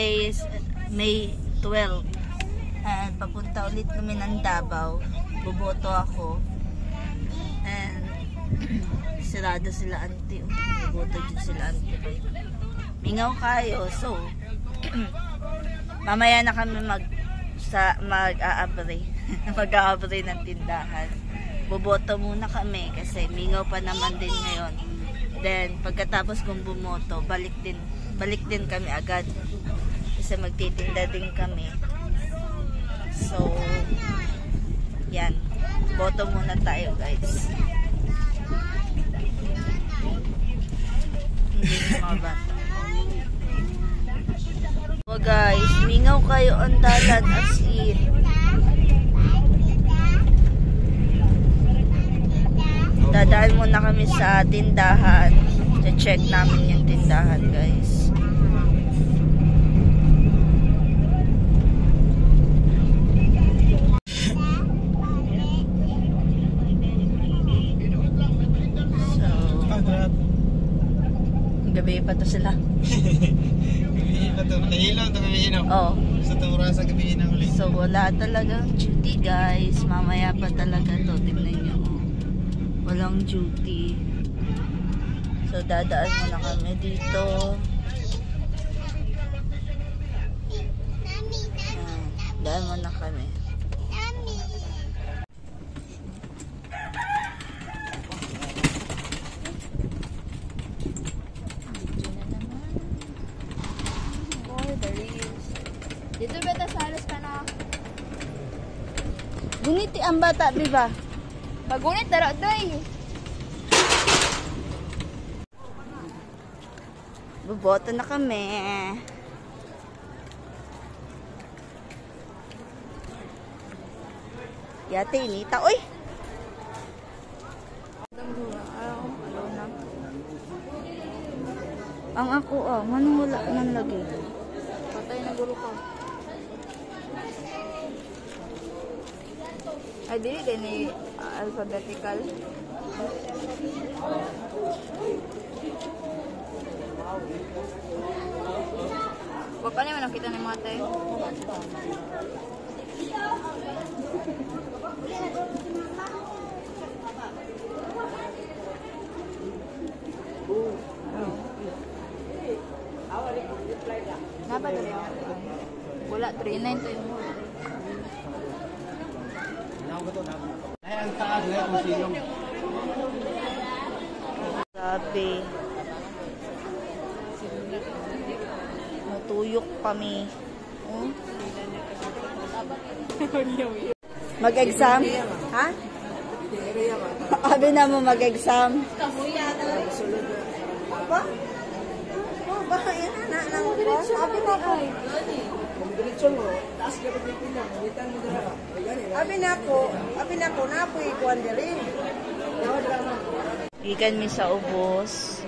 today is May 12. And papunta ulit kami ng Davao. Boboto ako. And sirado sila auntie. Boboto din sila auntie. Mingaw kayo. So, mamaya na kami mag-aabri. Mag-aabri ng tindahan. Boboto muna kami kasi mingaw pa naman din ngayon. Then, pagkatapos kong bumoto, balik din kami agad. Kasi magtitinda din kami. So, yan. Boto muna tayo, guys. Hindi mga bata. So, guys, mingaw kayo ang dalan as in. Dadaan muna kami sa tindahan. Check namin yung tindahan, guys. Gabi pa to sila. Gabi pa to. Nahilo ito gabi ino. Oo. Sa tumura sa gabi ino ulit. So wala talagang duty, guys. Mamaya pa talaga to. Tignan nyo. Walang duty. So dadaan muna kami dito. Daan muna kami. Dito beta salos ka na. Guniti ang bata, di ba? Magunit dara day. Boboto na kami. Yate, inita. Uy! Ang ako, manong wala nang lagi. Patay na guro ka. Ay, dili din ni alphabetical. Huwag pa naman nakita ni mga tayo. Napa dali? Wala, 3-9 to yung Sabi. Matuyok kami. Mag-exam? Ha? Sabi na mo mag-exam. Ba? Ba, yan na nang ko. Sabi na ko. Abi na ko na po ikuan diri. Ikan mi sa ubos.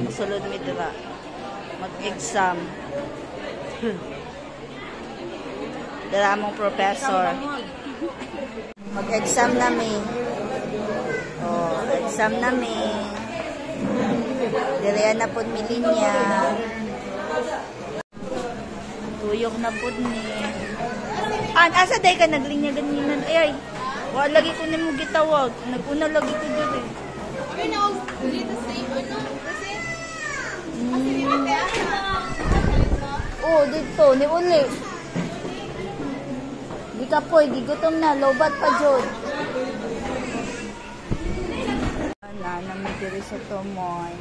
Masulod mi dira. Mag-exam. Dira mong professor. Mag-exam nami. Oh, exam nami. Diri na pud mi linya. Tuyok na pud ni. Asa day ka naglinya ganinan? Ay. Wa lagi ko nimo gitawag. Naguna lagi ko diri. Okay na, dito sa ano? Kasi dito. Oh, dito ni uli. Di ka poy, gigutom na, lobat pa jud. Nami diri sa Tomoy.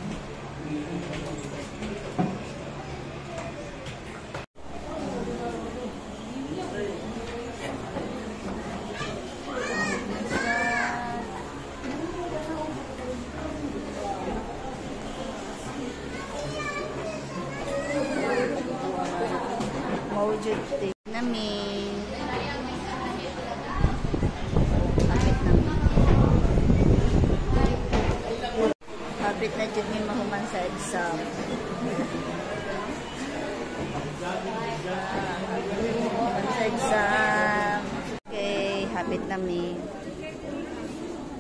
Mawjud din namin. Hapit na dyan yung mahuman sa exam. Sa exam. Okay, hapit namin.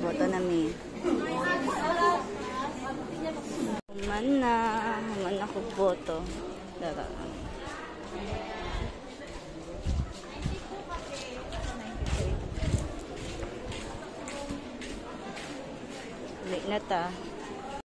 Boto namin. Human ako boto. Dara. na ta.